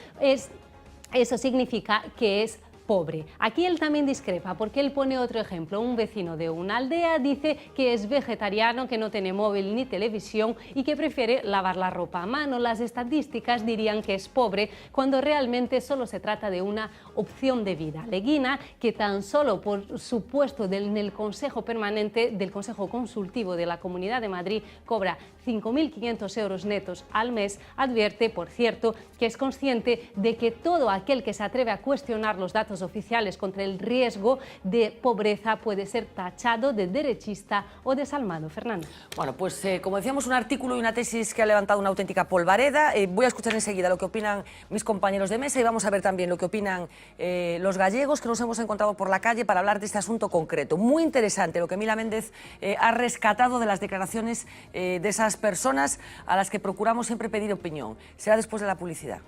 eso significa que es pobre. Aquí él también discrepa porque él pone otro ejemplo. Un vecino de una aldea dice que es vegetariano, que no tiene móvil ni televisión y que prefiere lavar la ropa a mano. Las estadísticas dirían que es pobre cuando realmente solo se trata de una opción de vida. Leguina, que tan solo por su puesto en el Consejo Permanente del Consejo Consultivo de la Comunidad de Madrid cobra 5.500 euros netos al mes, advierte, por cierto, que es consciente de que todo aquel que se atreve a cuestionar los datos oficiales contra el riesgo de pobreza puede ser tachado de derechista o desalmado. Fernando. Bueno, pues como decíamos, un artículo y una tesis que ha levantado una auténtica polvareda. Voy a escuchar enseguida lo que opinan mis compañeros de mesa y vamos a ver también lo que opinan los gallegos que nos hemos encontrado por la calle para hablar de este asunto concreto. Muy interesante lo que Mila Méndez ha rescatado de las declaraciones de esas personas a las que procuramos siempre pedir opinión. Será después de la publicidad.